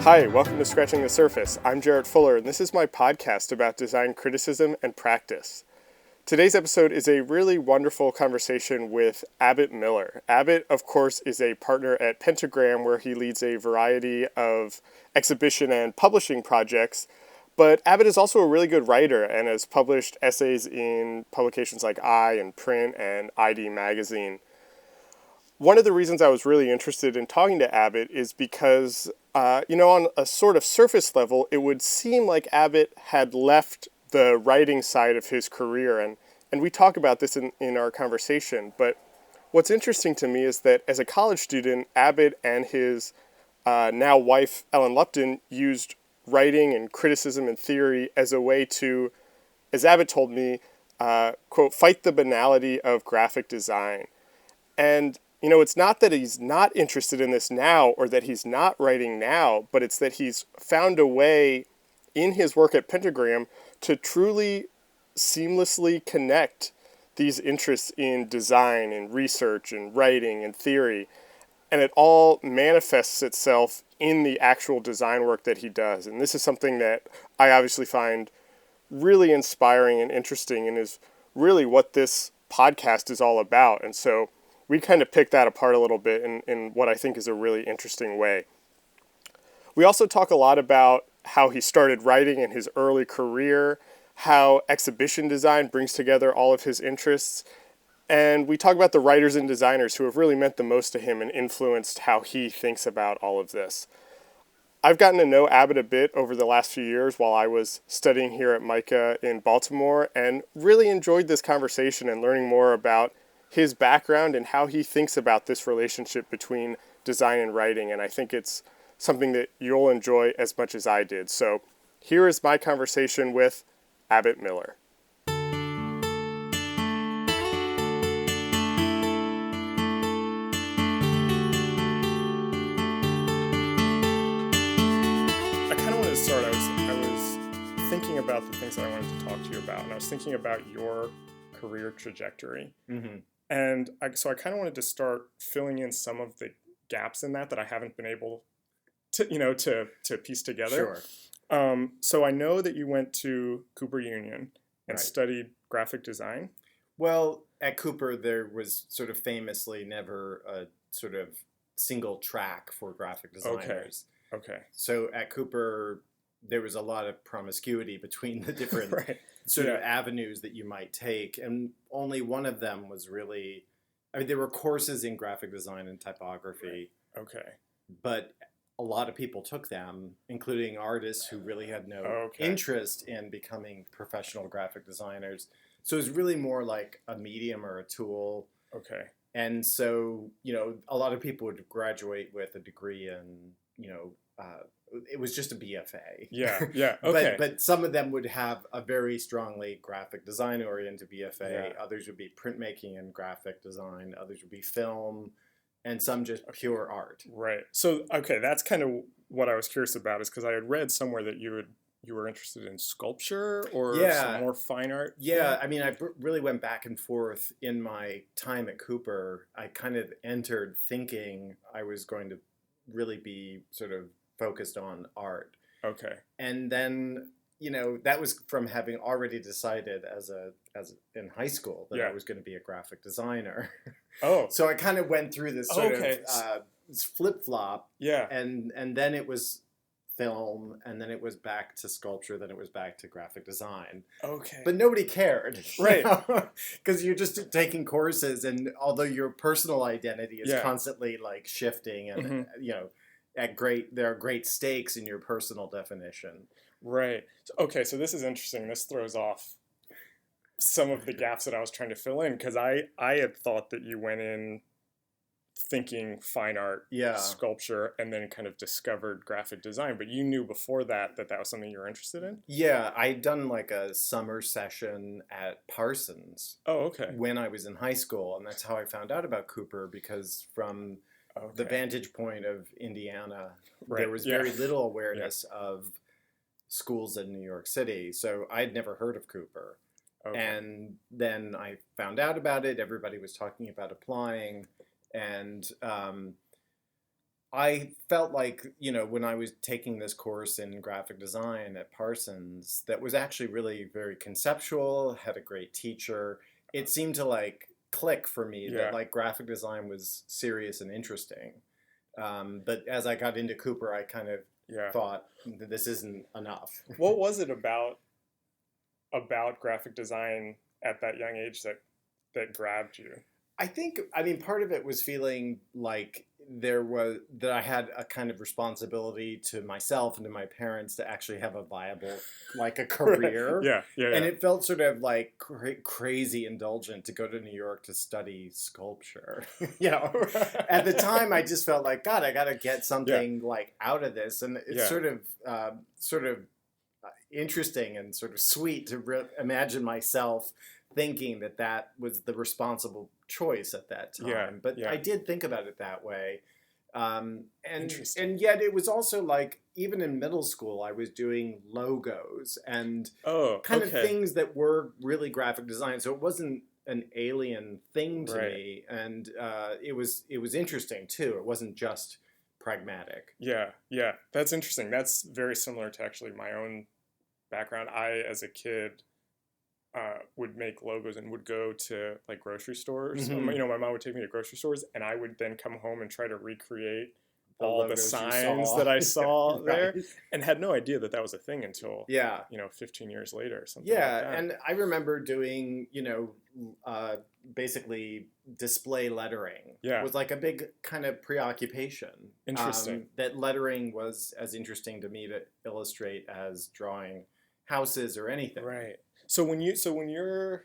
Hi, welcome to Scratching the Surface. I'm Jarrett Fuller, and this is my podcast about design criticism and practice. Today's episode is a really wonderful conversation with Abbott Miller. Abbott, of course, is a partner at Pentagram, where he leads a variety of exhibition and publishing projects. But Abbott is also a really good writer and has published essays in publications like I and Print and ID Magazine. One of the reasons I was really interested in talking to Abbott is because, on a sort of surface level, it would seem like Abbott had left the writing side of his career, and we talk about this in our conversation. But what's interesting to me is that as a college student, Abbott and his now wife, Ellen Lupton, used writing and criticism and theory as a way to, as Abbott told me, quote, fight the banality of graphic design. And it's not that he's not interested in this now or that he's not writing now, but it's that he's found a way in his work at Pentagram to truly seamlessly connect these interests in design and research and writing and theory. And it all manifests itself in the actual design work that he does. And this is something that I obviously find really inspiring and interesting, and is really what this podcast is all about. And so we kind of pick that apart a little bit in what I think is a really interesting way. We also talk a lot about how he started writing in his early career, how exhibition design brings together all of his interests, and we talk about the writers and designers who have really meant the most to him and influenced how he thinks about all of this. I've gotten to know Abbott a bit over the last few years while I was studying here at MICA in Baltimore, and really enjoyed this conversation and learning more about his background and how he thinks about this relationship between design and writing. And I think it's something that you'll enjoy as much as I did. So here is my conversation with Abbott Miller. I kind of wanted to start. I was thinking about the things that I wanted to talk to you about, and I was thinking about your career trajectory. Mm-hmm. And so I kind of wanted to start filling in some of the gaps in that I haven't been able to piece together. Sure. So I know that you went to Cooper Union and studied graphic design. Well, at Cooper, there was sort of famously never a sort of single track for graphic designers. Okay. So at Cooper, there was a lot of promiscuity between the different sort of avenues that you might take. And only one of them was really, there were courses in graphic design and typography. Right. Okay. But a lot of people took them, including artists who really had no interest in becoming professional graphic designers. So it was really more like a medium or a tool. Okay. And so, a lot of people would graduate with a degree in, it was just a BFA. Yeah. Okay. But some of them would have a very strongly graphic design oriented BFA. Yeah. Others would be printmaking and graphic design. Others would be film, and some just pure art. Right. So, that's kind of what I was curious about, is because I had read somewhere that you were interested in sculpture or some more fine art. Yeah. I really went back and forth in my time at Cooper. I kind of entered thinking I was going to really be sort of focused on art. Okay. And then, that was from having already decided as in high school that I was going to be a graphic designer. Oh. So I kind of went through this sort of flip-flop. Yeah. And then it was film, and then it was back to sculpture, then it was back to graphic design. Okay. But nobody cared. Right. Because you're just taking courses, and although your personal identity is constantly like shifting and, there are great stakes in your personal definition. Right. Okay, so this is interesting. This throws off some of the gaps that I was trying to fill in, because I had thought that you went in thinking fine art, sculpture, and then kind of discovered graphic design. But you knew before that was something you were interested in? Yeah, I'd done like a summer session at Parsons. Oh, okay. When I was in high school, and that's how I found out about Cooper, because from the vantage point of Indiana, there was very little awareness of schools in New York City. So I'd never heard of Cooper. Okay. And then I found out about it. Everybody was talking about applying. And I felt like, when I was taking this course in graphic design at Parsons, that was actually really very conceptual, had a great teacher. It seemed to like click for me that like graphic design was serious and interesting. But as I got into Cooper, I kind of thought that this isn't enough. What was it about graphic design at that young age that grabbed you? I mean, part of it was feeling like that I had a kind of responsibility to myself and to my parents to actually have a viable, like a career. And it felt sort of like crazy indulgent to go to New York to study sculpture. At the time I just felt like, God, I got to get something like out of this. And it's sort of interesting and sort of sweet to imagine myself thinking that was the responsible choice at that time. But I did think about it that way. And yet it was also like, even in middle school, I was doing logos and kind of things that were really graphic design. So it wasn't an alien thing to me. And it was interesting too. It wasn't just pragmatic. Yeah. That's interesting. That's very similar to actually my own background. I, as a kid, would make logos and would go to like grocery stores. Mm-hmm. My mom would take me to grocery stores, and I would then come home and try to recreate all the signs that I saw there, and had no idea that was a thing until 15 years later or something. Like that. And I remember doing basically display lettering. It was like a big kind of preoccupation. Interesting. That lettering was as interesting to me to illustrate as drawing houses or anything. Right. So when you're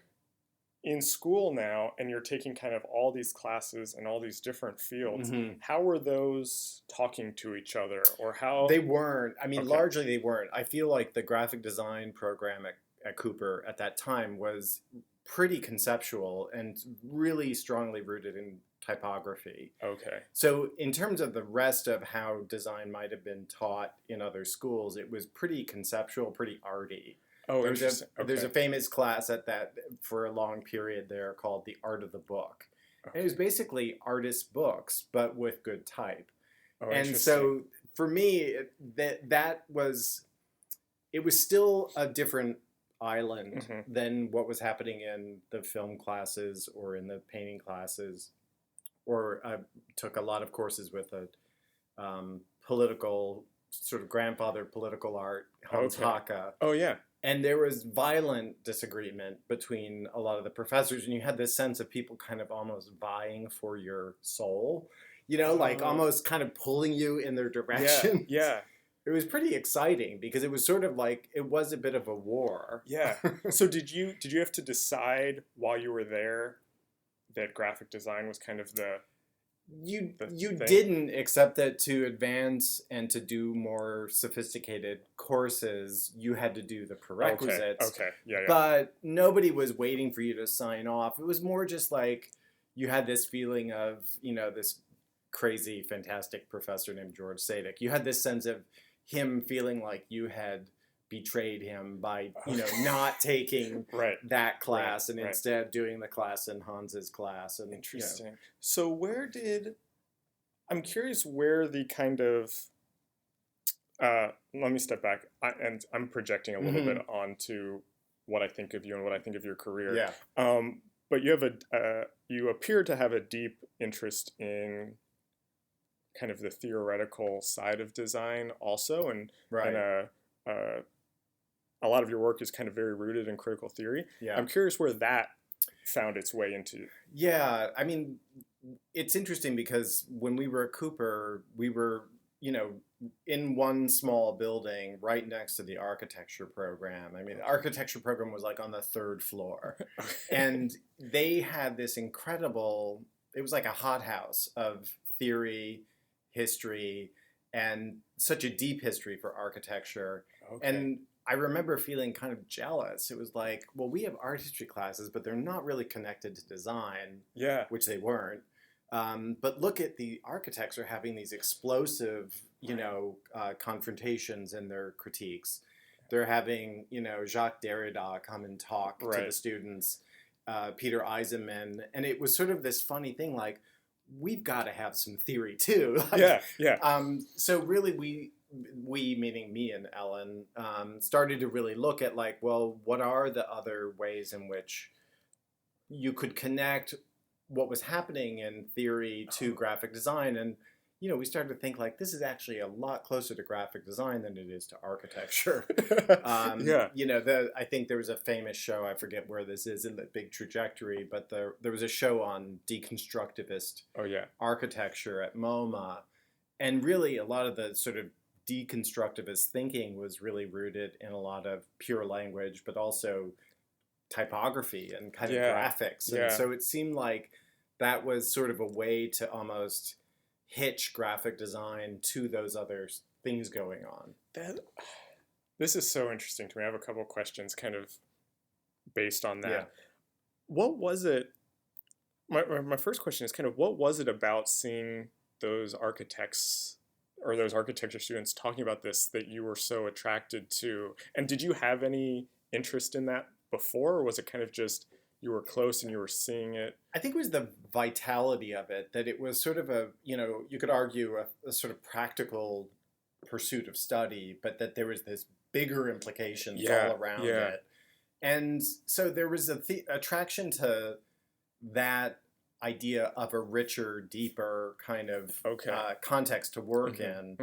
in school now and you're taking kind of all these classes and all these different fields, how are those talking to each other, or how? They weren't. I mean, largely they weren't. I feel like the graphic design program at Cooper at that time was pretty conceptual and really strongly rooted in typography. Okay. So in terms of the rest of how design might have been taught in other schools, it was pretty conceptual, pretty arty. Oh, interesting. There's a famous class at that for a long period there called The Art of the Book. And it was basically artist books, but with good type. And so for me, it was still a different island than what was happening in the film classes or in the painting classes. Or I took a lot of courses with a political, sort of grandfather political art, Hans Hacke. Oh, yeah. And there was violent disagreement between a lot of the professors, and you had this sense of people kind of almost vying for your soul, like almost kind of pulling you in their direction. Yeah. It was pretty exciting because it was sort of like, it was a bit of a war. Yeah. So did you have to decide while you were there that graphic design was kind of the You thing? didn't, except that to advance and to do more sophisticated courses, you had to do the prerequisites. Okay. Yeah. But nobody was waiting for you to sign off. It was more just like you had this feeling of, this crazy, fantastic professor named George Sadek. You had this sense of him feeling like you had betrayed him by, not taking that class and instead doing the class in Hans's class. And interesting. So I'm curious where the kind of, let me step back, and I'm projecting a little bit onto what I think of you and what I think of your career. Yeah. But you appear to have a deep interest in kind of the theoretical side of design also, and a lot of your work is kind of very rooted in critical theory. Yeah. I'm curious where that found its way into. Yeah, I mean, it's interesting because when we were at Cooper, we were, in one small building right next to the architecture program. I mean, the architecture program was like on the third floor. And they had this incredible, it was like a hothouse of theory, history, and such a deep history for architecture. Okay. And I remember feeling kind of jealous. It was like, well, we have art history classes, but they're not really connected to design, which they weren't. But look at the architects are having these explosive, confrontations in their critiques. They're having, Jacques Derrida come and talk to the students, Peter Eisenman. And it was sort of this funny thing, like, we've got to have some theory too. So really we meaning me and Ellen, started to really look at like, well, what are the other ways in which you could connect what was happening in theory to graphic design? And we started to think like this is actually a lot closer to graphic design than it is to architecture. I think there was a famous show, I forget where this is in the big trajectory, but there was a show on deconstructivist architecture at MoMA. And really a lot of the sort of deconstructivist thinking was really rooted in a lot of pure language, but also typography and kind of graphics. And so it seemed like that was sort of a way to almost hitch graphic design to those other things going on. This is so interesting to me. I have a couple of questions kind of based on that. What was it? My first question is kind of what was it about seeing those architects or those architecture students talking about this that you were so attracted to? And did you have any interest in that before, or was it kind of just you were close and you were seeing it? I think it was the vitality of it, that it was sort of a, you could argue a sort of practical pursuit of study, but that there was this bigger implications all around it. And so there was a attraction to that idea of a richer, deeper kind of context to work in,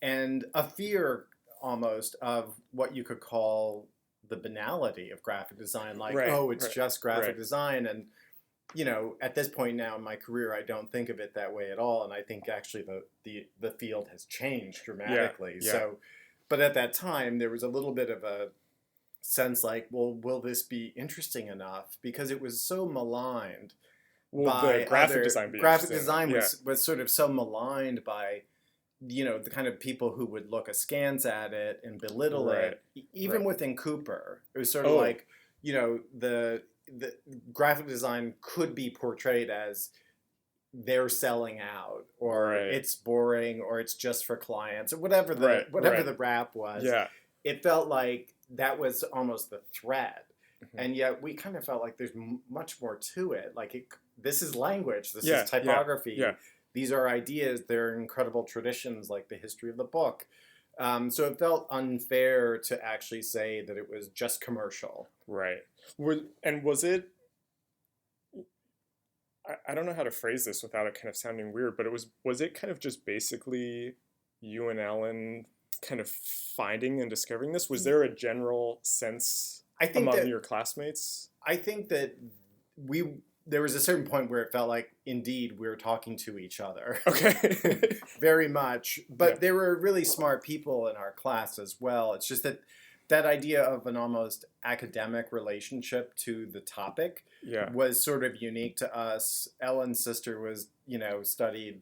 and a fear almost of what you could call the banality of graphic design, like, it's just graphic design. And, at this point now in my career, I don't think of it that way at all. And I think actually the field has changed dramatically. So, but at that time, there was a little bit of a sense like, well, will this be interesting enough? Because it was so maligned. The graphic design was sort of so maligned by the kind of people who would look askance at it and belittle it, even within Cooper. It was sort of like, the graphic design could be portrayed as they're selling out, or it's boring, or it's just for clients, or whatever the rap was. It felt like that was almost the threat. And yet we kind of felt like there's much more to it. Like this is language, this is typography. These are ideas. They're incredible traditions, like the history of the book. So it felt unfair to actually say that it was just commercial. Right. And was it, I don't know how to phrase this without it kind of sounding weird, but was it kind of just basically you and kind of finding and discovering this? Was there a general sense among your classmates? I think that there was a certain point where it felt like, indeed, we were talking to each other. Okay. Very much. But there were really smart people in our class as well. It's just that idea of an almost academic relationship to the topic was sort of unique to us. Ellen's sister was, studied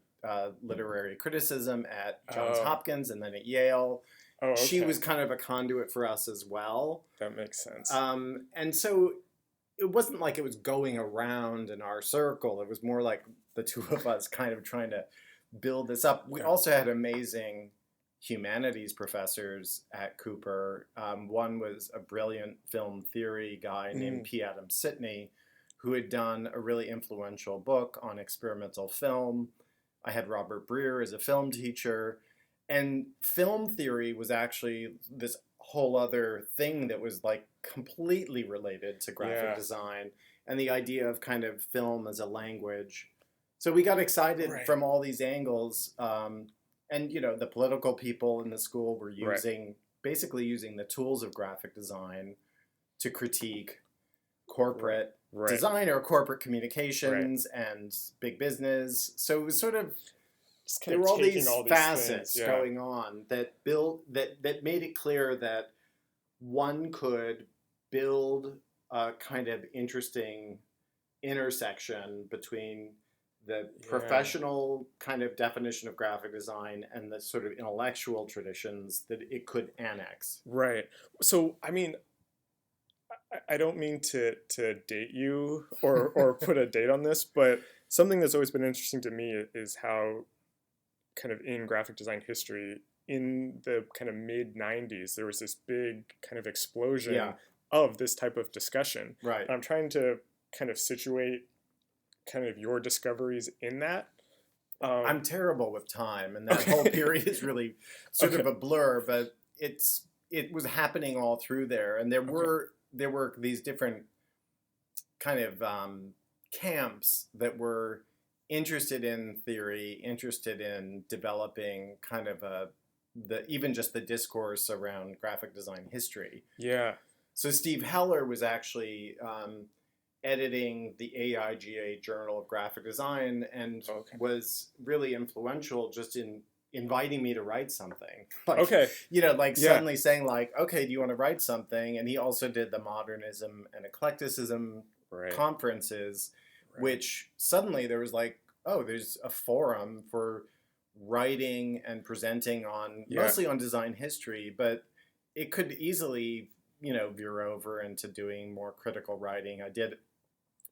literary criticism at Johns Hopkins and then at Yale. Oh, okay. She was kind of a conduit for us as well. That makes sense. And so it wasn't like it was going around in our circle. It was more like the two of us kind of trying to build this up. We also had amazing humanities professors at Cooper. One was a brilliant film theory guy named P. Adam Sitney, who had done a really influential book on experimental film. I had Robert Breer as a film teacher. And film theory was actually this whole other thing that was like completely related to graphic design and the idea of kind of film as a language. So we got excited from all these angles. And, the political people in the school were basically using the tools of graphic design to critique corporate design or corporate communications and big business. So it was sort of, there were all these facets going on that made it clear that one could build a kind of interesting intersection between the professional kind of definition of graphic design and the sort of intellectual traditions that it could annex. Right. So, I mean, I don't mean to date you or put a date on this, but something that's always been interesting to me is how kind of in graphic design history, in the kind of mid-90s, there was this big kind of explosion of this type of discussion. Right. I'm trying to kind of situate kind of your discoveries in that. I'm terrible with time, and that whole period is really sort of a blur. But it was happening all through there, and there were these different kind of camps that were interested in theory, interested in developing kind of even just the discourse around graphic design history. Yeah. So Steve Heller was actually editing the AIGA Journal of Graphic Design and was really influential just in inviting me to write something. Suddenly saying like, okay, do you want to write something? And he also did the Modernism and Eclecticism conferences, which suddenly there was like, oh, there's a forum for writing and presenting on mostly on design history, but it could easily, veer over into doing more critical writing. I did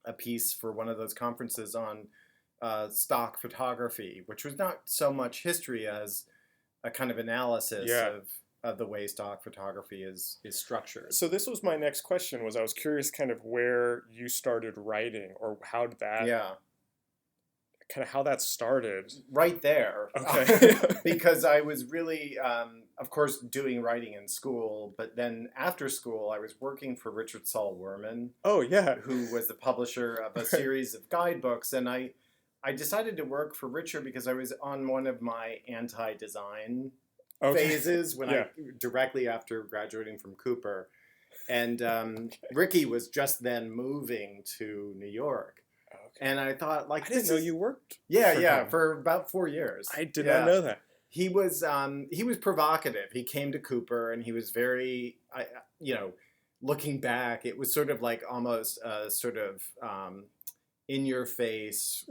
a piece for one of those conferences on stock photography, which was not so much history as a kind of analysis of the way stock photography is structured. So this was my next question. I was curious kind of where you started writing, or how did that kind of how that started. Right there. Okay. Because I was really, of course, doing writing in school, but then after school, I was working for Richard Saul Wurman. Oh, yeah. Who was the publisher of a series of guidebooks. And I decided to work for Richard because I was on one of my anti-design phases directly after graduating from Cooper. And Ricky was just then moving to New York. And I thought, like, I didn't know you worked. For about 4 years. I did not know that. He was provocative. He came to Cooper, and he was very, looking back, it was sort of like almost a sort of in your face,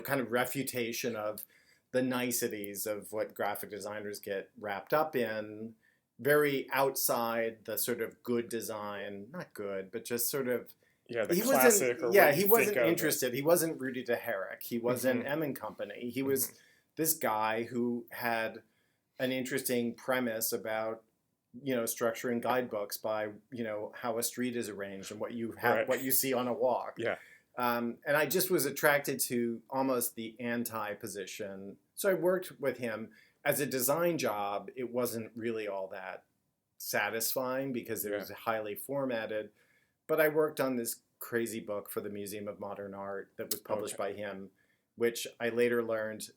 kind of refutation of the niceties of what graphic designers get wrapped up in. Very outside the sort of good design, not good, but just sort of. Yeah, the classic. He wasn't interested. He wasn't Rudy de Herrick. He wasn't M and Company. He was this guy who had an interesting premise about, structuring guidebooks by, how a street is arranged and what you have, what you see on a walk. Yeah. And I just was attracted to almost the anti-position. So I worked with him as a design job. It wasn't really all that satisfying because it was highly formatted. But I worked on this crazy book for the Museum of Modern Art that was published by him, which I later learned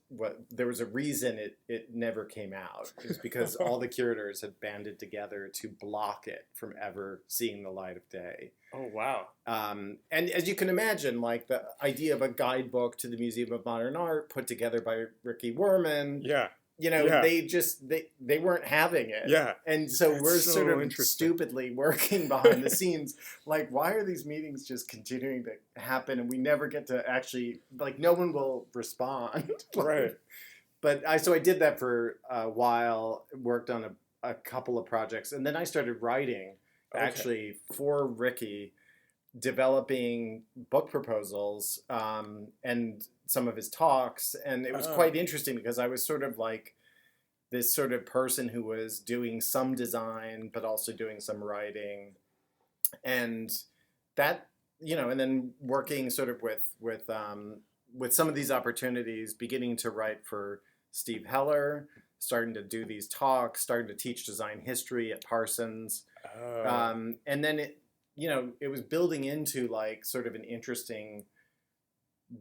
there was a reason it never came out. It was because all the curators had banded together to block it from ever seeing the light of day. Oh, wow. And as you can imagine, like the idea of a guidebook to the Museum of Modern Art put together by Ricky Wurman. Yeah. They weren't having it. Yeah. And so we're sort of stupidly working behind the scenes. Like, why are these meetings just continuing to happen and we never get to actually, like, no one will respond. Right. But I did that for a while, worked on a couple of projects. And then I started writing actually for Ricky, developing book proposals and some of his talks, and it was quite interesting because I was sort of like this sort of person who was doing some design but also doing some writing, and that and then working sort of with some of these opportunities, beginning to write for Steve Heller, starting to do these talks, starting to teach design history at Parsons, and then it was building into like sort of an interesting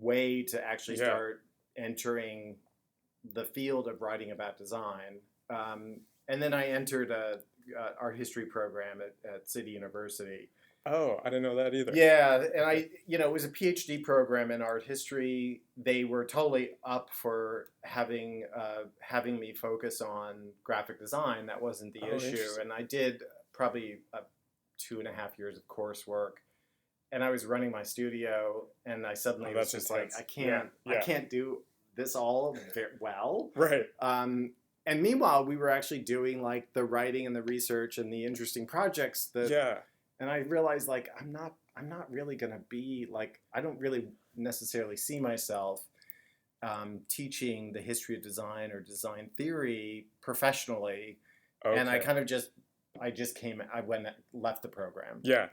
way to actually start entering the field of writing about design. And then I entered a art history program at City University. Oh, I didn't know that either. Yeah, and it was a PhD program in art history. They were totally up for having me focus on graphic design. That wasn't the issue. And I did probably 2.5 years of coursework. And I was running my studio, and I suddenly was just intense. Like, I can't do this all very well. Right. And meanwhile, we were actually doing like the writing and the research and the interesting projects and I realized like I'm not really gonna be like, I don't really necessarily see myself teaching the history of design or design theory professionally. And I kind of just left the program. Yeah.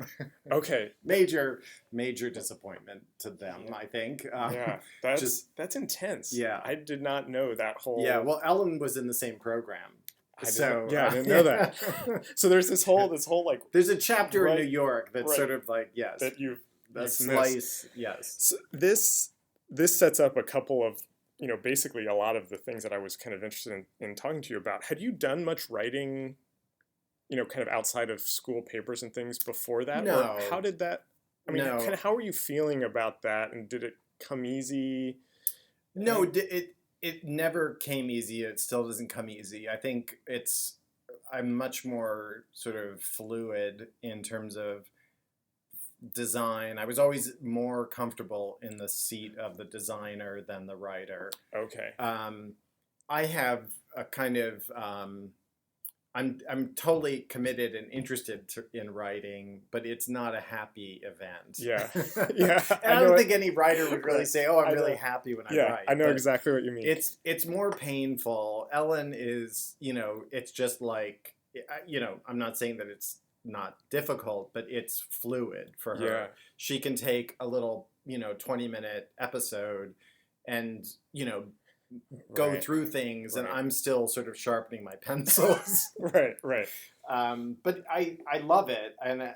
Okay. Major disappointment to them, I think. Yeah, that's intense. Yeah. I did not know that whole. Yeah, well, Ellen was in the same program. I didn't know that. So there's this whole like. There's a chapter in New York that's sort of like, yes. That you slice, yes. So this sets up a couple of, basically a lot of the things that I was kind of interested in talking to you about. Had you done much writing, kind of outside of school papers and things before that? No. Or how did that, No. kind of how were you feeling about that? And did it come easy? No, it never came easy. It still doesn't come easy. I think I'm much more sort of fluid in terms of design. I was always more comfortable in the seat of the designer than the writer. Okay. I have a kind of I'm totally committed and interested in writing, but it's not a happy event. Yeah, yeah. And I don't think any writer would really say, "Oh, I'm really happy when I write." I know exactly what you mean. It's more painful. Ellen is, it's just like, I'm not saying that it's not difficult, but it's fluid for her. Yeah. She can take a little, 20-minute episode and, go through things, and I'm still sort of sharpening my pencils. Right. But I love it, and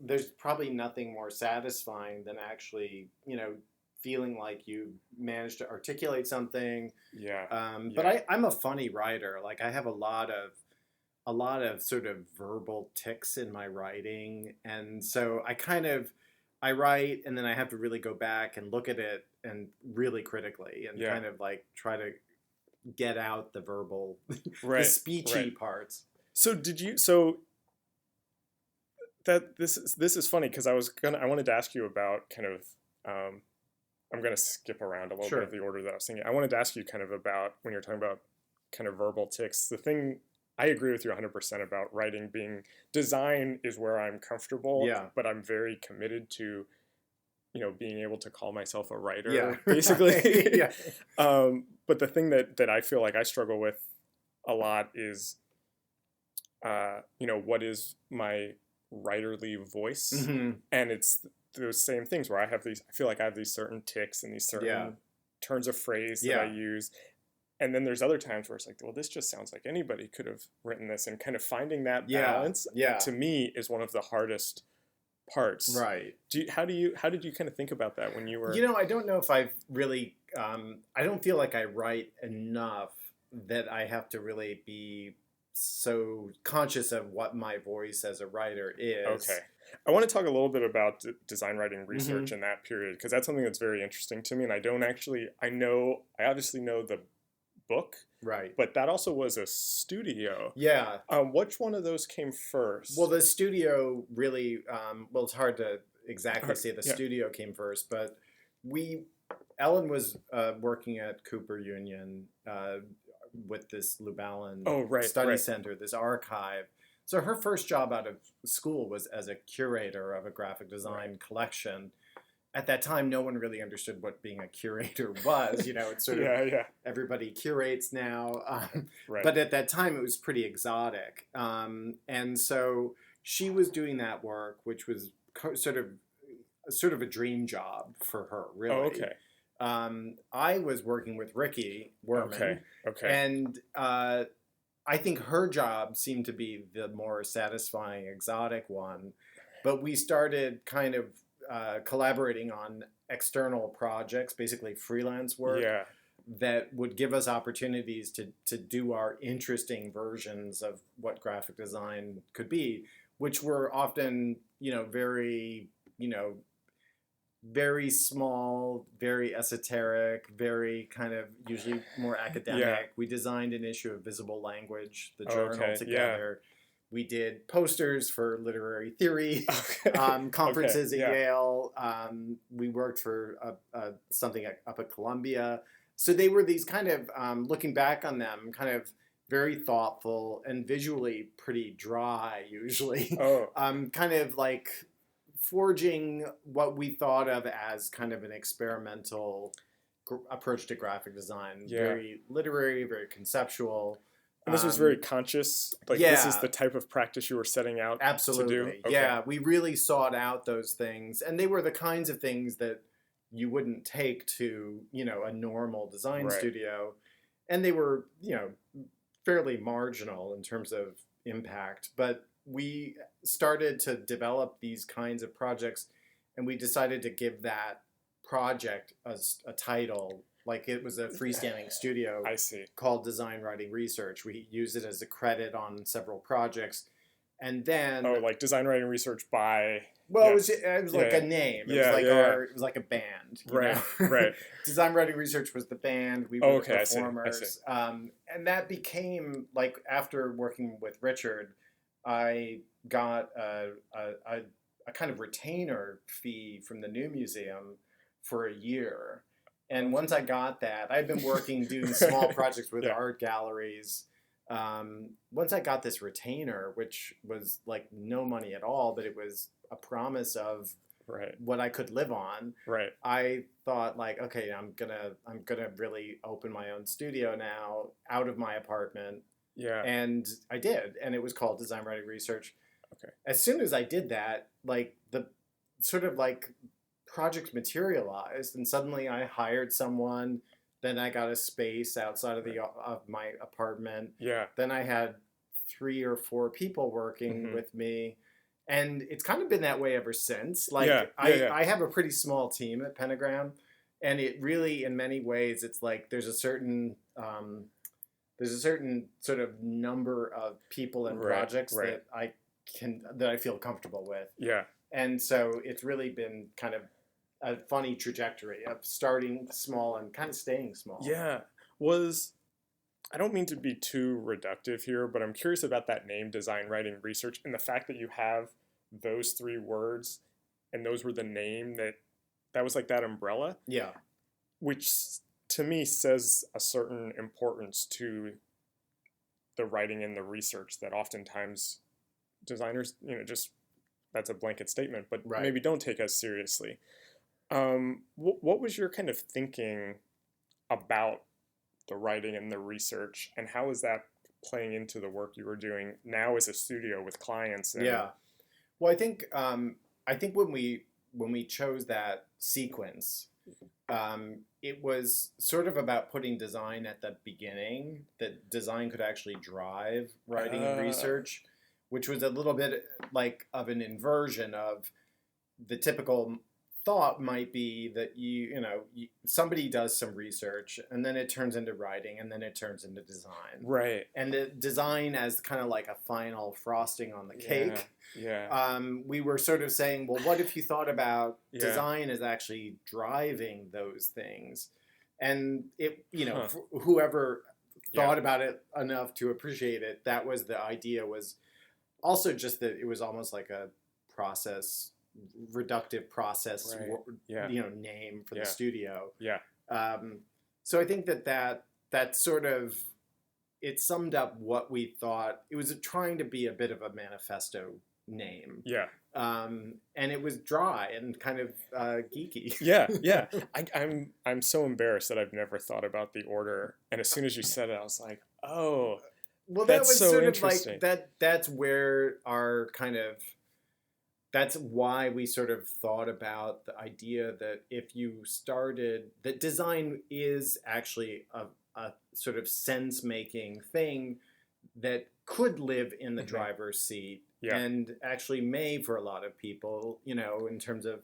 there's probably nothing more satisfying than actually, feeling like you managed to articulate something. Yeah. But I'm a funny writer. Like, I have a lot of sort of verbal tics in my writing, and so I write, and then I have to really go back and look at it and really critically and kind of like try to get out the verbal, the speechy parts. So that this is funny because I wanted to ask you about kind of, I'm going to skip around a little bit of the order that I was thinking. I wanted to ask you kind of about when you're talking about kind of verbal tics, the thing. I agree with you 100% about writing design is where I'm comfortable, but I'm very committed to, being able to call myself a writer, basically. But the thing that I feel like I struggle with a lot is, what is my writerly voice? Mm-hmm. And it's those same things where I feel like I have these certain tics and these certain turns of phrase that I use. And then there's other times where it's like, well, this just sounds like anybody could have written this, and kind of finding that balance to me is one of the hardest parts. Right. How did you kind of think about that when you were? I don't know if I've really. I don't feel like I write enough that I have to really be so conscious of what my voice as a writer is. Okay. I want to talk a little bit about design writing research in that period, because that's something that's very interesting to me, and I obviously know the book, right? But that also was a studio. Yeah. Which one of those came first? Well, the studio really. Well, it's hard to exactly say the studio came first, but Ellen was working at Cooper Union with this Lubalin study center, this archive. So her first job out of school was as a curator of a graphic design collection. At that time, no one really understood what being a curator was. It's sort of everybody curates now. But at that time, it was pretty exotic. And so she was doing that work, which was sort of a dream job for her, really. Oh, okay. I was working with Ricky Werman. Okay. And I think her job seemed to be the more satisfying, exotic one. But we started kind of collaborating on external projects, basically freelance work, that would give us opportunities to do our interesting versions of what graphic design could be, which were often, very, very small, very esoteric, very kind of usually more academic. Yeah. We designed an issue of Visible Language, the journal, together. Yeah. We did posters for literary theory conferences at Yale. We worked for something up at Columbia. So they were these kind of, looking back on them, kind of very thoughtful and visually pretty dry, usually. Kind of like forging what we thought of as kind of an experimental approach to graphic design. Yeah. Very literary, very conceptual. And this was very conscious? Like, this is the type of practice you were setting out to do? Okay. Yeah, we really sought out those things. And they were the kinds of things that you wouldn't take to, a normal design studio. And they were, fairly marginal in terms of impact. But we started to develop these kinds of projects, and we decided to give that project a title. Like, it was a freestanding studio called Design Writing Research. We used it as a credit on several projects. And then... Oh, like Design Writing Research by... Well, it was like a name. It was like a band. Right. Design Writing Research was the band. We were the performers. I see. And that became, like, after working with Richard, I got a kind of retainer fee from the New Museum for a year. And once I got that, I'd been working doing small projects with art galleries. Once I got this retainer, which was like no money at all, but it was a promise of what I could live on. I thought, like, okay, I'm gonna really open my own studio now out of my apartment. And I did, and it was called Design Writing Research. As soon as I did that, like, the sort of like project materialized, and suddenly I hired someone. Then I got a space outside of my apartment. Then I had 3 or 4 people working with me, and it's kind of been that way ever since. Like, I have a pretty small team at Pentagram, and it really, in many ways, it's like there's a certain sort of number of people and projects that I feel comfortable with. And so it's really been kind of a funny trajectory of starting small and kind of staying small. I don't mean to be too reductive here, but I'm curious about that name, Design Writing Research, and the fact that you have those 3 words, and those were the name that was like that umbrella. Which to me says a certain importance to the writing and the research that oftentimes designers, just, that's a blanket statement, but maybe don't take as seriously. What was your kind of thinking about the writing and the research, and how is that playing into the work you were doing now as a studio with clients? Well, I think when we chose that sequence, it was sort of about putting design at the beginning, that design could actually drive writing and research, which was a little bit like of an inversion of the typical thought might be that somebody does some research, and then it turns into writing, and then it turns into design. And the design as kind of like a final frosting on the cake. We were sort of saying, well, what if you thought about design as actually driving those things? And it, whoever thought about it enough to appreciate it, that was the idea. Was also just that it was almost like a reductive process name for the studio. So I think that sort of, it summed up what we thought. It was trying to be a bit of a manifesto name. And it was dry and kind of geeky. I'm so embarrassed that I've never thought about the order, and as soon as you said it, I was like, oh, well, that was so sort of like that's where our kind of, that's why we sort of thought about the idea that if you started, that design is actually a sort of sense-making thing that could live in the driver's seat and actually may for a lot of people, in terms of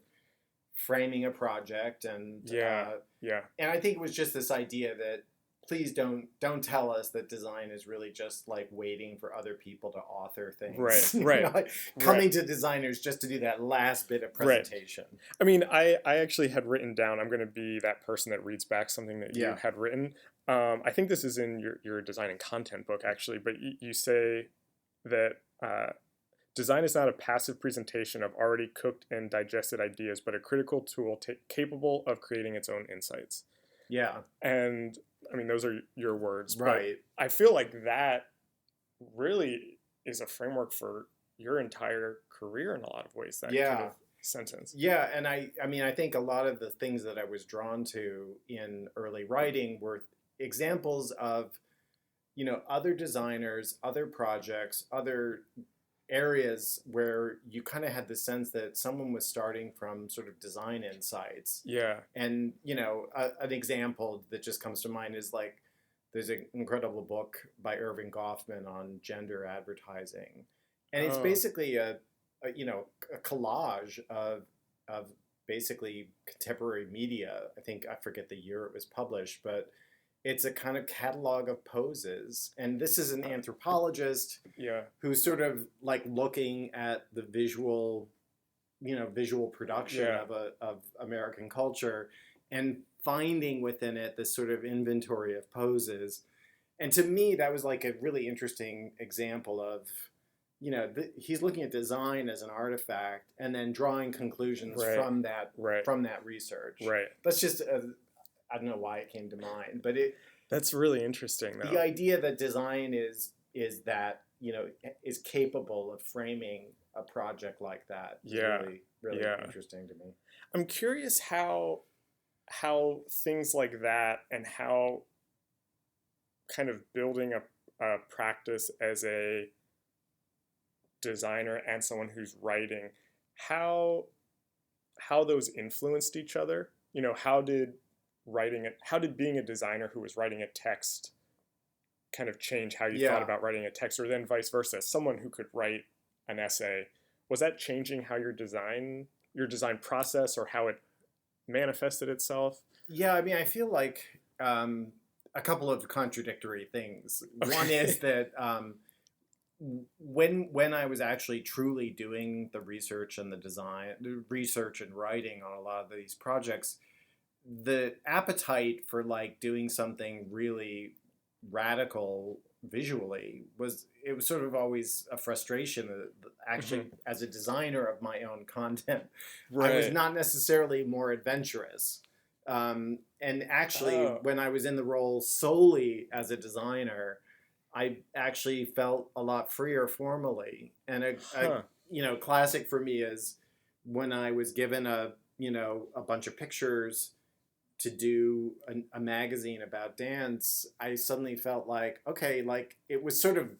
framing a project. And and I think it was just this idea that, please don't tell us that design is really just like waiting for other people to author things. Coming to designers just to do that last bit of presentation. I mean, I actually had written down, I'm going to be that person that reads back something that you had written. I think this is in your design and content book, actually, but you say that design is not a passive presentation of already cooked and digested ideas, but a critical tool capable of creating its own insights. And I mean, those are your words, but I feel like that really is a framework for your entire career in a lot of ways, that kind of sentence. And I mean, I think a lot of the things that I was drawn to in early writing were examples of, other designers, other projects, other areas where you kind of had the sense that someone was starting from sort of design insights. Yeah. And, an example that just comes to mind is like, there's an incredible book by Irving Goffman on gender advertising. And it's basically a collage of basically contemporary media. I forget the year it was published, but it's a kind of catalog of poses. And this is an anthropologist who's sort of like looking at the visual production of American culture and finding within it this sort of inventory of poses. And to me, that was like a really interesting example of, he's looking at design as an artifact and then drawing conclusions from that research. Right. That's just I don't know why it came to mind, but that's really interesting, though. The idea that design is that, is capable of framing a project like that is really interesting to me. I'm curious how things like that and how kind of building a practice as a designer and someone who's writing, how those influenced each other. How did being a designer who was writing a text kind of change how you thought about writing a text, or then vice versa? Someone who could write an essay, was that changing how your design process or how it manifested itself? Yeah, I mean, I feel like a couple of contradictory things. Okay. One is that when I was actually truly doing the research and the research and writing on a lot of these projects, the appetite for like doing something really radical visually was sort of always a frustration. Actually, as a designer of my own content, I was not necessarily more adventurous. And actually, when I was in the role solely as a designer, I actually felt a lot freer formally. And a classic for me is when I was given a bunch of pictures to do a magazine about dance, I suddenly felt like, okay, like it was sort of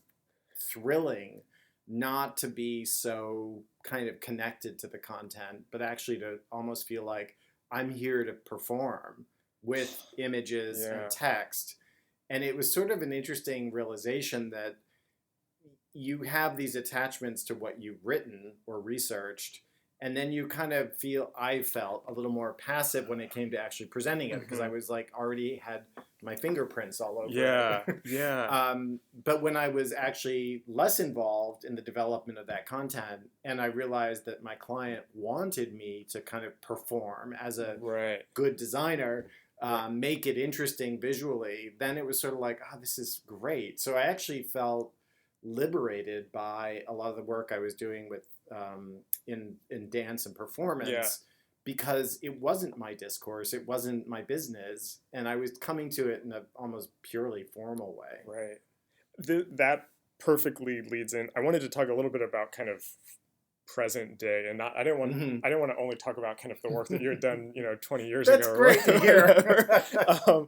thrilling not to be so kind of connected to the content, but actually to almost feel like I'm here to perform with images and text. And it was sort of an interesting realization that you have these attachments to what you've written or researched, and then you kind of I felt a little more passive when it came to actually presenting it, because I was like already had my fingerprints all over it. Yeah. But when I was actually less involved in the development of that content, and I realized that my client wanted me to kind of perform as a good designer, make it interesting visually, then it was sort of like, oh, this is great. So I actually felt liberated by a lot of the work I was doing with in dance and performance, because it wasn't my discourse, it wasn't my business, and I was coming to it in an almost purely formal way. Right. That perfectly leads in. I wanted to talk a little bit about kind of present day, and I didn't want to only talk about kind of the work that you had done 20 years ago. That's great to hear.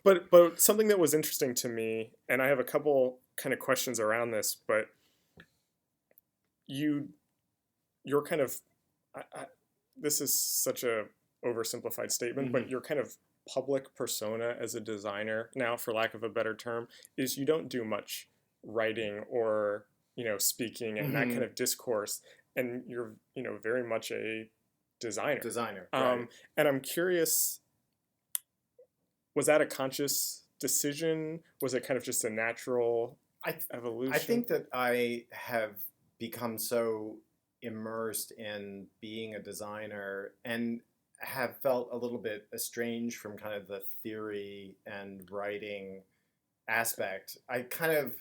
But something that was interesting to me, and I have a couple kind of questions around this, but you're kind of, this is such a oversimplified statement, but your kind of public persona as a designer now, for lack of a better term, is you don't do much writing or speaking and that kind of discourse, and you're very much a designer. Right. And I'm curious, was that a conscious decision? Was it kind of just a natural evolution? I think that I have become so immersed in being a designer and have felt a little bit estranged from kind of the theory and writing aspect. I kind of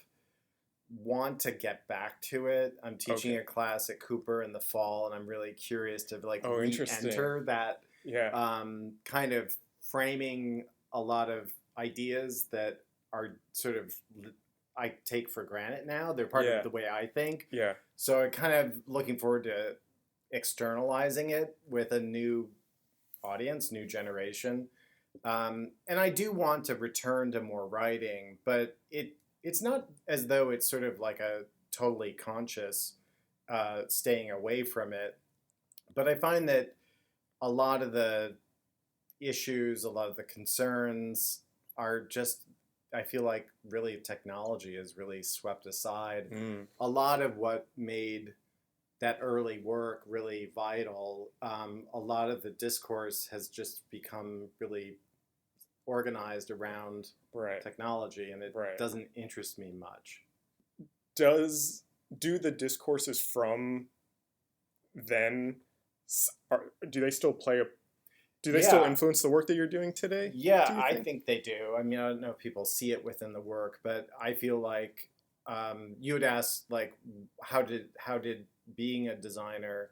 want to get back to it. I'm teaching a class at Cooper in the fall, and I'm really curious to like re-enter that kind of framing a lot of ideas that are sort of I take for granted now. They're part of the way I think. Yeah. So I'm kind of looking forward to externalizing it with a new audience, new generation. And I do want to return to more writing, but it's not as though it's sort of like a totally conscious staying away from it, but I find that a lot of the issues, a lot of the concerns are just, I feel like really technology is really swept aside. A lot of what made that early work really vital, a lot of the discourse has just become really organized around technology, and it doesn't interest me much. Do the discourses from then, do they still still influence the work that you're doing today? Yeah, I think they do. I mean, I don't know if people see it within the work, but I feel like you would ask, like, how did being a designer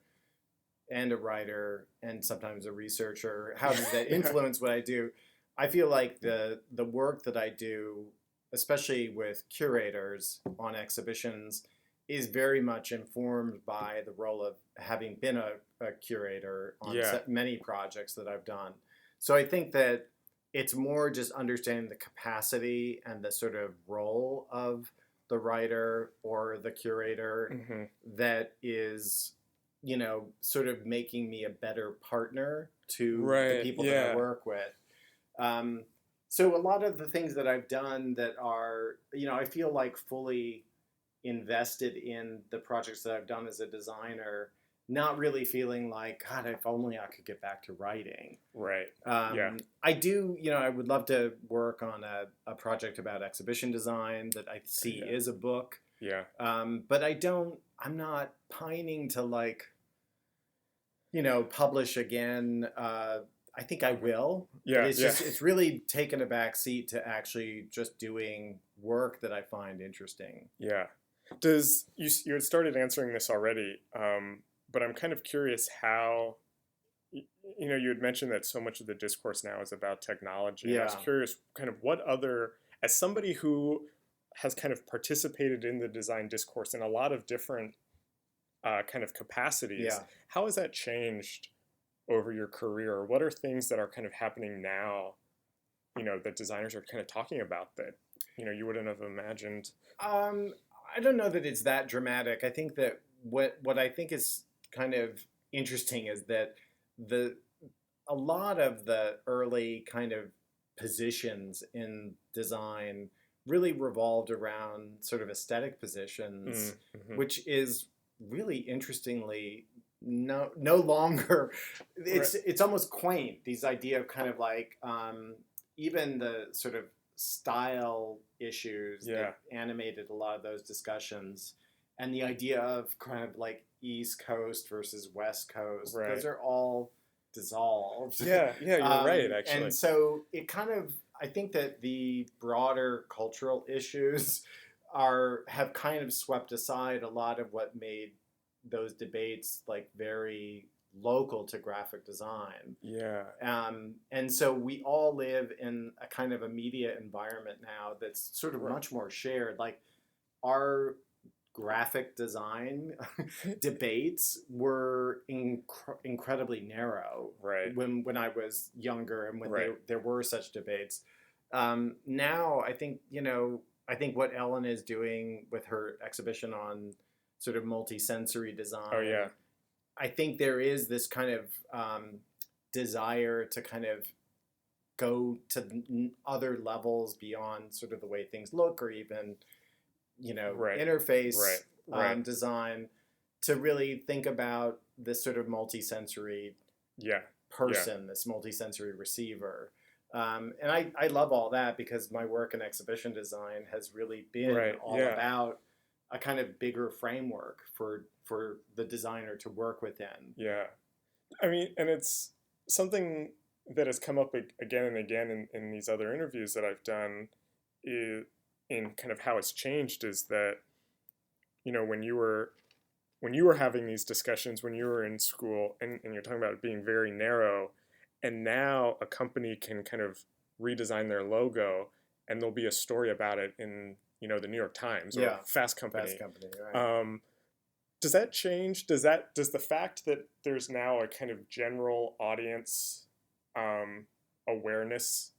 and a writer and sometimes a researcher, how does that influence what I do? I feel like the work that I do, especially with curators on exhibitions, is very much informed by the role of having been a curator on many projects that I've done. So I think that it's more just understanding the capacity and the sort of role of the writer or the curator that is, sort of making me a better partner to the people that I work with. So a lot of the things that I've done that are, I feel like fully invested in the projects that I've done as a designer, not really feeling like, God, if only I could get back to writing. Right. I do, I would love to work on a project about exhibition design that I see is a book. Yeah. But I'm not pining to, like, publish again. I think I will. Yeah. But it's really taken a back seat to actually just doing work that I find interesting. Yeah. You had started answering this already, but I'm kind of curious how, you had mentioned that so much of the discourse now is about technology. Yeah. I was curious kind of what other, as somebody who has kind of participated in the design discourse in a lot of different kind of capacities, how has that changed over your career? What are things that are kind of happening now, that designers are kind of talking about that, you wouldn't have imagined? I don't know that it's that dramatic. I think that what I think is kind of interesting is that a lot of the early kind of positions in design really revolved around sort of aesthetic positions, which is really interestingly no longer. It's almost quaint, these idea of kind of like even the sort of style issues that animated a lot of those discussions, and the idea of kind of like East Coast versus West Coast, those are all dissolved. Yeah, you're right, actually. And so it kind of, I think that the broader cultural issues have kind of swept aside a lot of what made those debates like very local to graphic design. Yeah. And so we all live in a kind of a media environment now that's sort of much more shared. Like our graphic design debates were incredibly narrow when I was younger and when there were such debates. Now I think, I think what Ellen is doing with her exhibition on sort of multi-sensory design, I think there is this kind of desire to kind of go to other levels beyond sort of the way things look or even, interface design, to really think about this sort of multi-sensory person, this multi-sensory receiver. And I love all that because my work in exhibition design has really been about a kind of bigger framework for the designer to work within. Yeah. I mean, and it's something that has come up again and again in these other interviews that I've done in kind of how it's changed is that, when you were having these discussions, when you were in school and you're talking about it being very narrow, and now a company can kind of redesign their logo and there'll be a story about it in, the New York Times or Fast Company. Right. Does that change? Does the fact that there's now a kind of general audience awareness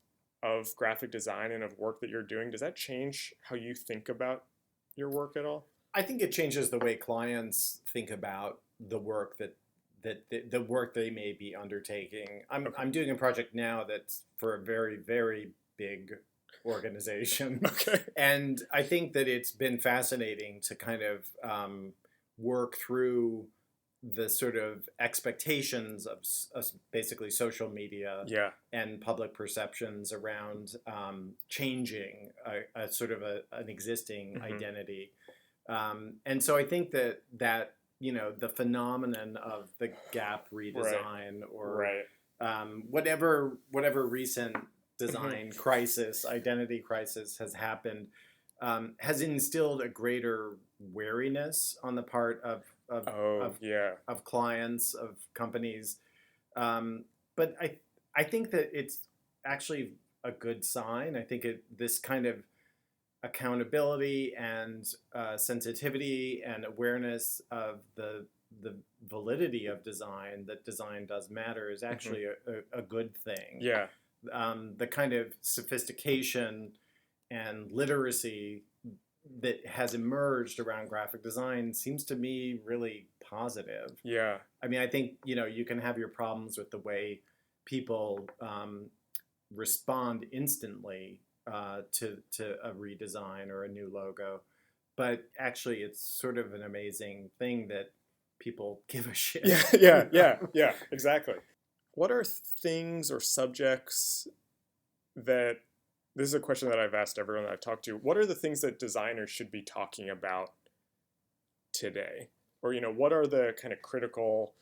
of graphic design and of work that you're doing, does that change how you think about your work at all? I think it changes the way clients think about the work that the work they may be undertaking. I'm doing a project now that's for a very, very big organization. Okay. And I think that it's been fascinating to kind of work through the sort of expectations of basically social media and public perceptions around changing a sort of an existing identity. And so I think that you know, the phenomenon of the Gap redesign or whatever recent design crisis, identity crisis has happened, has instilled a greater wariness on the part of clients, of companies. But I think that it's actually a good sign. I think this kind of accountability and sensitivity and awareness of the validity of design, that design does matter, is actually a good thing. Yeah. The kind of sophistication and literacy that has emerged around graphic design seems to me really positive. Yeah. I mean, I think, you know, you can have your problems with the way people respond instantly to a redesign or a new logo, but actually it's sort of an amazing thing that people give a shit. Yeah, exactly. What are things or subjects that, this is a question that I've asked everyone that I've talked to, what are the things that designers should be talking about today? Or, you know, what are the kind of critical,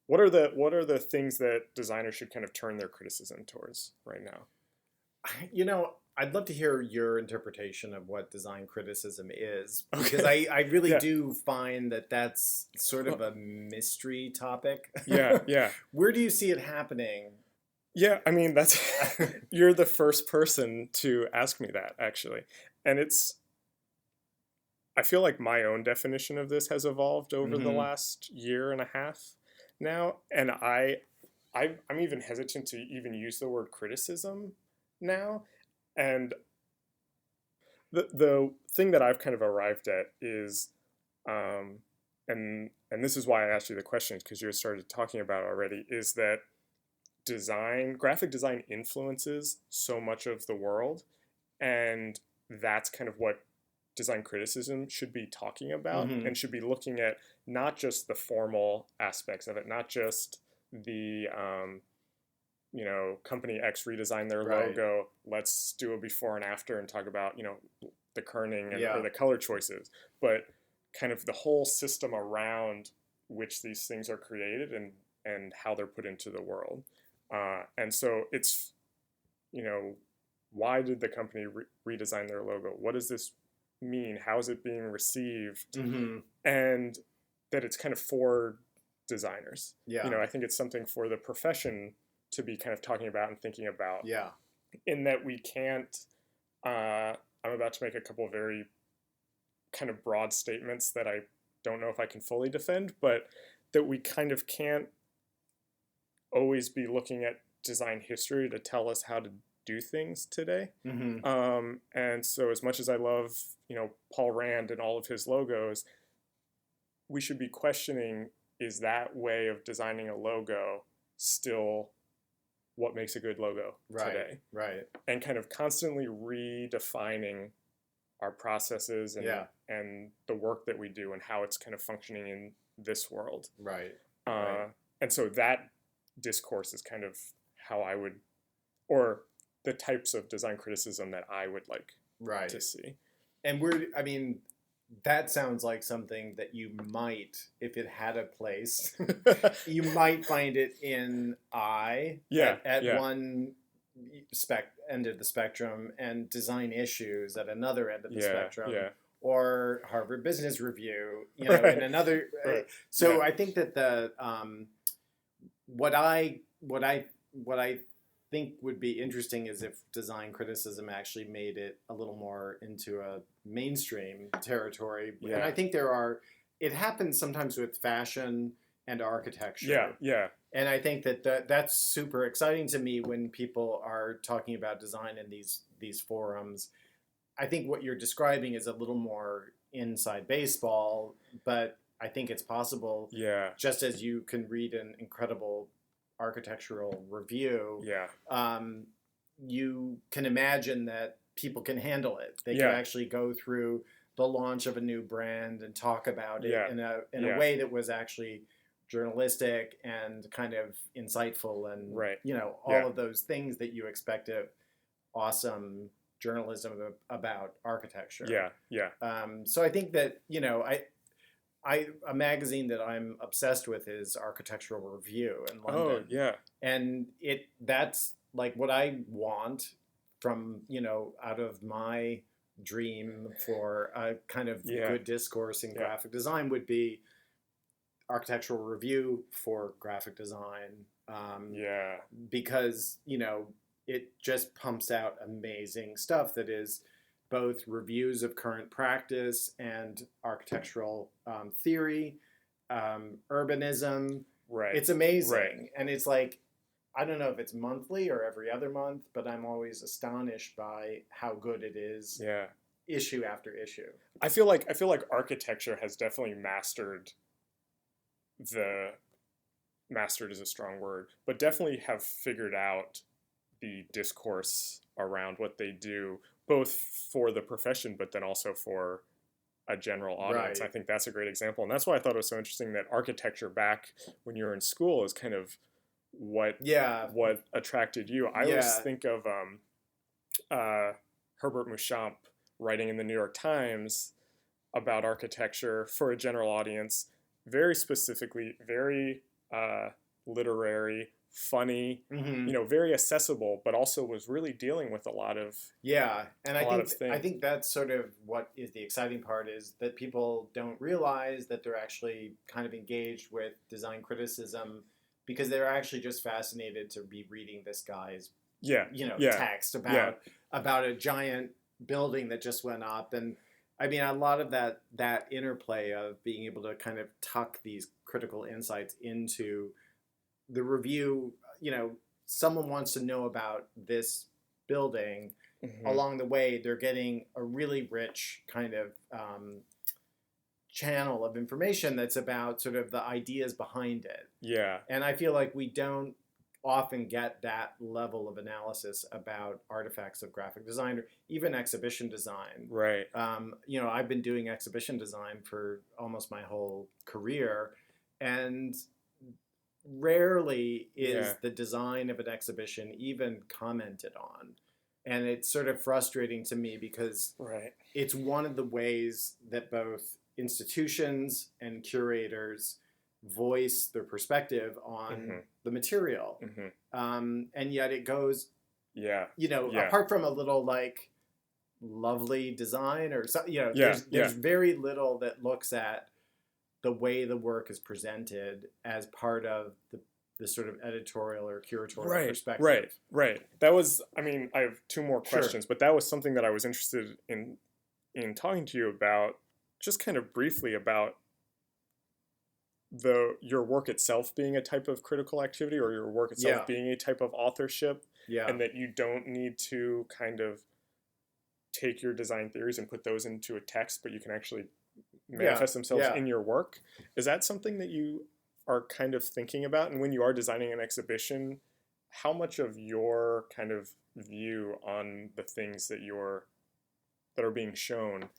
what are the things that designers should kind of turn their criticism towards right now? You know, I'd love to hear your interpretation of what design criticism is, because I really do find that that's sort of a mystery topic. Yeah. Where do you see it happening? Yeah, I mean, that's you're the first person to ask me that, actually. And I feel like my own definition of this has evolved over the last year and a half now, and I'm even hesitant to even use the word criticism now. And the thing that I've kind of arrived at is, and this is why I asked you the question, because you started talking about it already, is that graphic design influences so much of the world, and that's kind of what design criticism should be talking about, and should be looking at not just the formal aspects of it, not just the you know, company X redesigned their logo, let's do a before and after and talk about, you know, the kerning and or the color choices, but kind of the whole system around which these things are created and how they're put into the world. And so it's, you know, why did the company redesign their logo? What does this mean? How is it being received? And that it's kind of for designers. You know, I think it's something for the profession to be kind of talking about and thinking about. In that we can't, I'm about to make a couple of very kind of broad statements that I don't know if I can fully defend, but that we kind of can't always be looking at design history to tell us how to do things today. And so as much as I love, you know, Paul Rand and all of his logos, we should be questioning, is that way of designing a logo still what makes a good logo today? And kind of constantly redefining our processes and the work that we do and how it's kind of functioning in this world. And so that discourse is kind of how I would, or the types of design criticism that I would like to see. And I mean, that sounds like something that you might, if it had a place, you might find it in at one end of the spectrum, and design issues at another end of the spectrum, or Harvard Business Review, you know, in another. So I think that the what I think would be interesting is if design criticism actually made it a little more into a mainstream territory. And I think it happens sometimes with fashion and architecture. And I think that's super exciting to me when people are talking about design in these forums. I think what you're describing is a little more inside baseball, but I think it's possible. Yeah. Just as you can read an incredible architectural review, you can imagine that people can handle it. They can actually go through the launch of a new brand and talk about it in a way that was actually journalistic and kind of insightful and all of those things that you expect of awesome journalism about architecture. So I think that a magazine that I'm obsessed with is Architectural Review in London. And that's like what I want from out of my dream for a kind of good discourse in graphic design would be Architectural Review for graphic design. Because it just pumps out amazing stuff that is both reviews of current practice and architectural theory, urbanism. It's amazing. And it's like, I don't know if it's monthly or every other month, but I'm always astonished by how good it is. Issue after issue. I feel like architecture has definitely mastered is a strong word, but definitely have figured out the discourse around what they do, both for the profession, but then also for a general audience. I think that's a great example. And that's why I thought it was so interesting that architecture back when you were in school is kind of what attracted you. I always think of Herbert Muchamp writing in the New York Times about architecture for a general audience, very specifically, very literary, funny, very accessible, but also was really dealing with a lot of I think that's sort of what is the exciting part, is that people don't realize that they're actually kind of engaged with design criticism because they're actually just fascinated to be reading this guy's text about a giant building that just went up. And I mean, a lot of that interplay of being able to kind of tuck these critical insights into the review, someone wants to know about this building. Along the way, they're getting a really rich kind of channel of information that's about sort of the ideas behind it. And I feel like we don't often get that level of analysis about artifacts of graphic design or even exhibition design. I've been doing exhibition design for almost my whole career, and rarely is the design of an exhibition even commented on. And it's sort of frustrating to me because it's one of the ways that both institutions and curators voice their perspective on the material. And yet it goes, apart from a little like lovely design or something, there's very little that looks at the way the work is presented as part of the sort of editorial or curatorial perspective. That was, I mean, I have two more questions, but that was something that I was interested in talking to you about, just kind of briefly about your work itself being a type of critical activity, or your work itself being a type of authorship, and that you don't need to kind of take your design theories and put those into a text, but you can actually manifest themselves in your work. Is that something that you are kind of thinking about? And when you are designing an exhibition, how much of your kind of view on the things that are being shown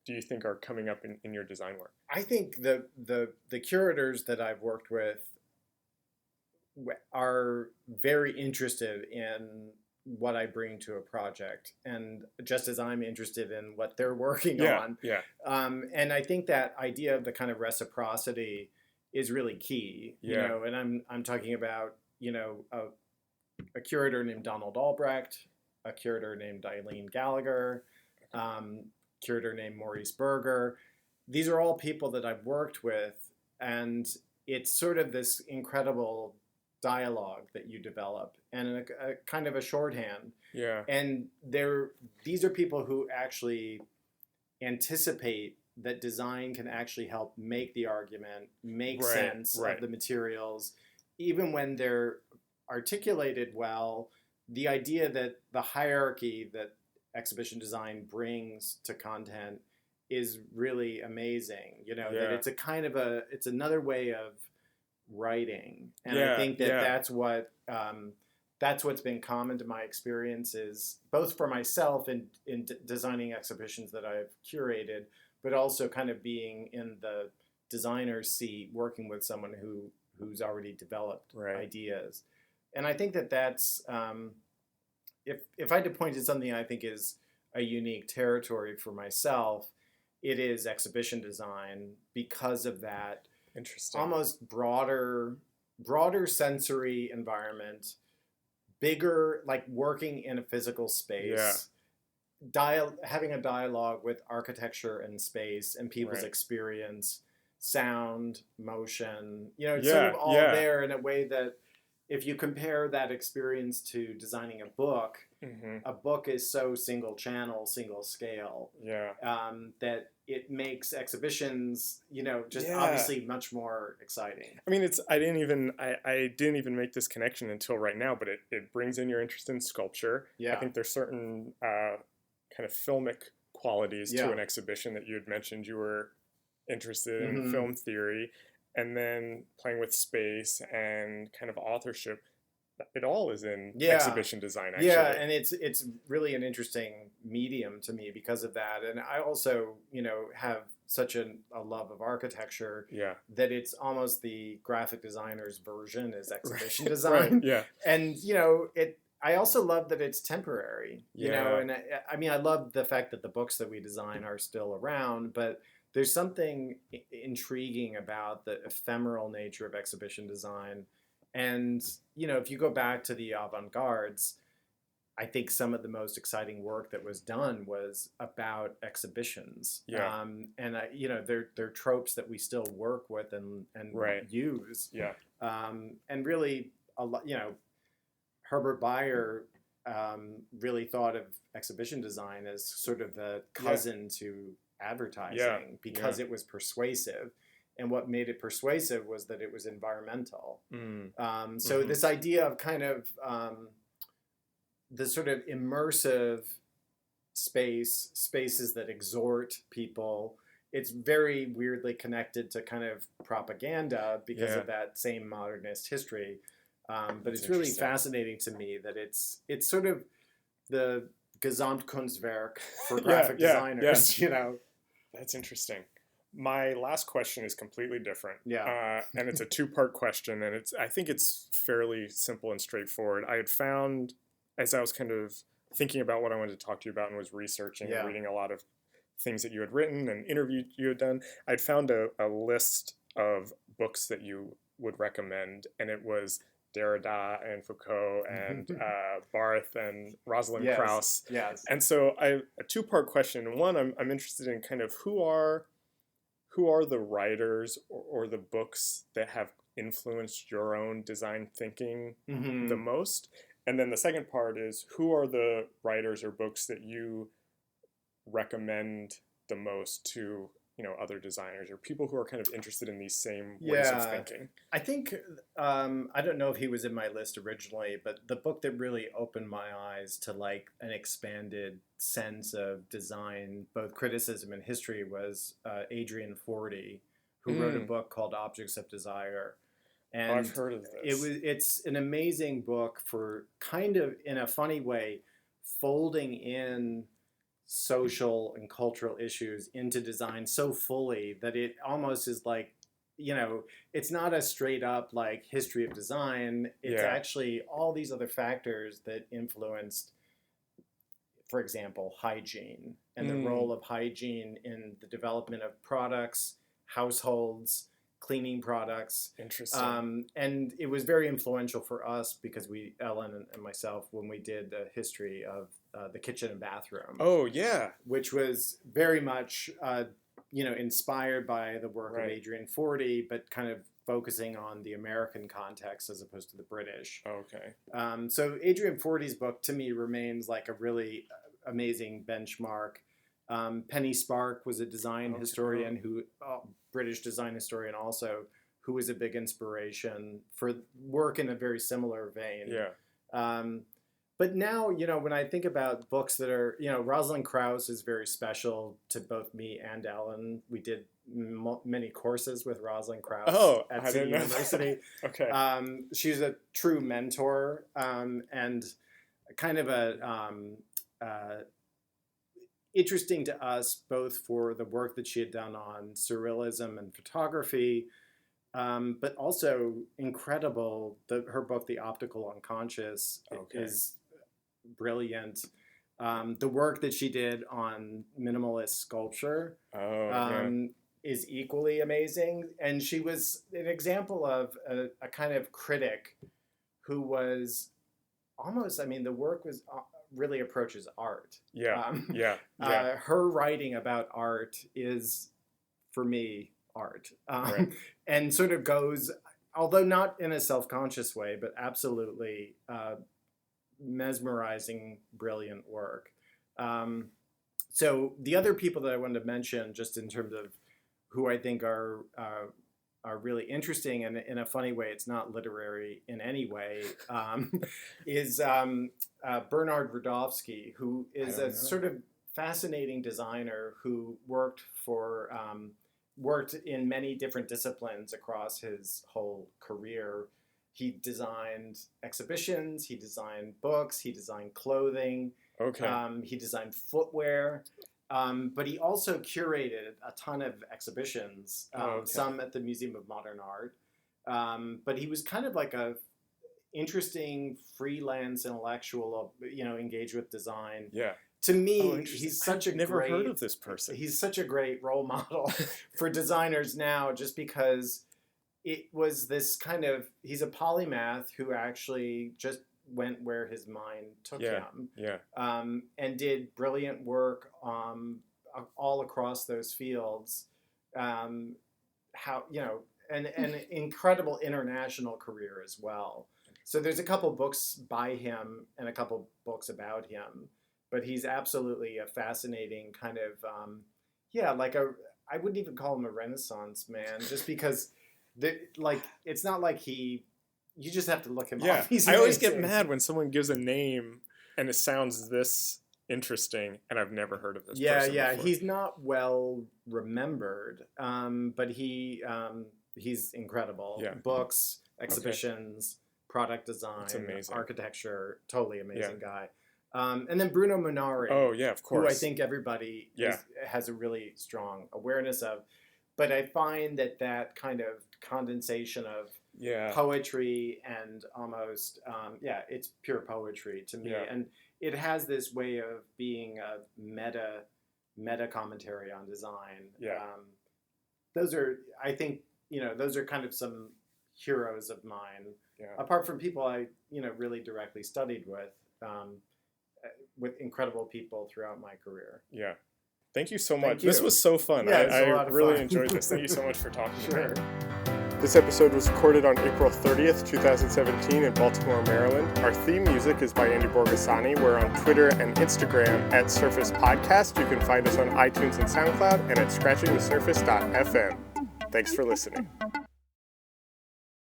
do you think are coming up in your design work? I think the curators that I've worked with are very interested in what I bring to a project, and just as I'm interested in what they're working on. And I think that idea of the kind of reciprocity is really key. And I'm talking about a curator named Donald Albrecht, a curator named Eileen Gallagher, curator named Maurice Berger. These are all people that I've worked with, and it's sort of this incredible dialogue that you develop and a kind of a shorthand. And these are people who actually anticipate that design can actually help make the argument, make sense of the materials, even when they're articulated well, the idea that the hierarchy that exhibition design brings to content is really amazing. That it's a kind of it's another way of writing, and I think that that's what's been common to my experiences, both for myself in designing exhibitions that I've curated, but also kind of being in the designer's seat, working with someone who's already developed ideas. And I think that that's, if I had to point to something I think is a unique territory for myself, it is exhibition design, because of that almost broader sensory environment, bigger, like working in a physical space, having a dialogue with architecture and space and people's experience, sound, motion, it's sort of all there in a way that if you compare that experience to designing a book is so single channel, single scale, that it makes exhibitions, obviously much more exciting. I mean, I didn't even make this connection until right now, but it brings in your interest in sculpture. I think there's certain kind of filmic qualities to an exhibition that you had mentioned. You were interested in film theory, and then playing with space and kind of authorship. It all is in exhibition design, actually. Yeah, and it's really an interesting medium to me because of that. And I also, have such a love of architecture that it's almost the graphic designer's version is exhibition design. And, I also love that it's temporary, and I mean, I love the fact that the books that we design are still around, but there's something intriguing about the ephemeral nature of exhibition design. And, if you go back to the avant-gardes, I think some of the most exciting work that was done was about exhibitions. And, they're tropes that we still work with and use. And really, Herbert Bayer really thought of exhibition design as sort of the cousin to advertising because it was persuasive. And what made it persuasive was that it was environmental. So this idea of kind of the sort of immersive spaces that exhort people, it's very weirdly connected to kind of propaganda because of that same modernist history. But it's really fascinating to me that it's sort of the Gesamtkunstwerk for graphic designers, That's interesting. My last question is completely different. And it's a two-part question, and I think it's fairly simple and straightforward. I had found, as I was kind of thinking about what I wanted to talk to you about and was researching and reading a lot of things that you had written and interviews you had done, I'd found a list of books that you would recommend, and it was Derrida and Foucault and Barth and Rosalind Krauss. And so a two-part question. One, I'm interested in kind of who are the writers or the books that have influenced your own design thinking the most? And then the second part is, who are the writers or books that you recommend the most to other designers or people who are kind of interested in these same ways of thinking? I think, I don't know if he was in my list originally, but the book that really opened my eyes to like an expanded sense of design, both criticism and history, was Adrian Forty, who wrote a book called Objects of Desire. And I've heard of this. It's an amazing book for kind of, in a funny way, folding in social and cultural issues into design so fully that it almost is like, it's not a straight up like history of design. It's actually all these other factors that influenced, for example, hygiene and the role of hygiene in the development of products, households, cleaning products. Interesting. And it was very influential for us because Ellen and myself, when we did the history of the kitchen and bathroom. Oh, yeah. Which was very much, inspired by the work of Adrian Forty, but kind of focusing on the American context as opposed to the British. Okay. So Adrian Forty's book, to me, remains like a really amazing benchmark. Penny Spark was a design historian British design historian also, who was a big inspiration for work in a very similar vein. Yeah. But now, when I think about books that are, Rosalind Krauss is very special to both me and Ellen. We did many courses with Rosalind Krauss at City University. Okay. She's a true mentor, and kind of a interesting to us both for the work that she had done on surrealism and photography, but also incredible. Her book, The Optical Unconscious, is brilliant. The work that she did on minimalist sculpture is equally amazing. And she was an example of a kind of critic who was almost, the work was really approaches art. Her writing about art is, for me, art. And sort of goes, although not in a self-conscious way, but absolutely mesmerizing, brilliant work. So the other people that I wanted to mention, just in terms of who I think are really interesting, and in a funny way, it's not literary in any way, is Bernard Rudofsky, who is a sort of fascinating designer who worked in many different disciplines across his whole career. He designed exhibitions, he designed books, he designed clothing, he designed footwear, but he also curated a ton of exhibitions, some at the Museum of Modern Art. But he was kind of like a interesting freelance intellectual, engaged with design. Yeah. To me, he's such a never heard of this person. He's such a great role model for designers now, just because it was this kind of, he's a polymath who actually just went where his mind took him. Yeah. And did brilliant work all across those fields. An incredible international career as well. So there's a couple books by him and a couple books about him, but he's absolutely a fascinating kind of, I wouldn't even call him a Renaissance man, just because it's not like you just have to look him up. I always get mad when someone gives a name and it sounds this interesting, and I've never heard of this person before. He's not well remembered, but he's incredible. Yeah. Books, exhibitions, product design, architecture, totally amazing guy. And then Bruno Munari. Oh, yeah, of course. Who I think everybody has a really strong awareness of. But I find that kind of condensation of poetry and almost, it's pure poetry to me. Yeah. And it has this way of being a meta commentary on design. Yeah. Those are kind of some heroes of mine. Yeah. Apart from people I, really directly studied with incredible people throughout my career. Yeah. Thank you so much. This was so fun. Yeah, I really enjoyed this. Thank you so much for talking to me. This episode was recorded on April 30th, 2017 in Baltimore, Maryland. Our theme music is by Andy Borgasani. We're on Twitter and Instagram at Surface Podcast. You can find us on iTunes and SoundCloud and at scratchingthesurface.fm. Thanks for listening.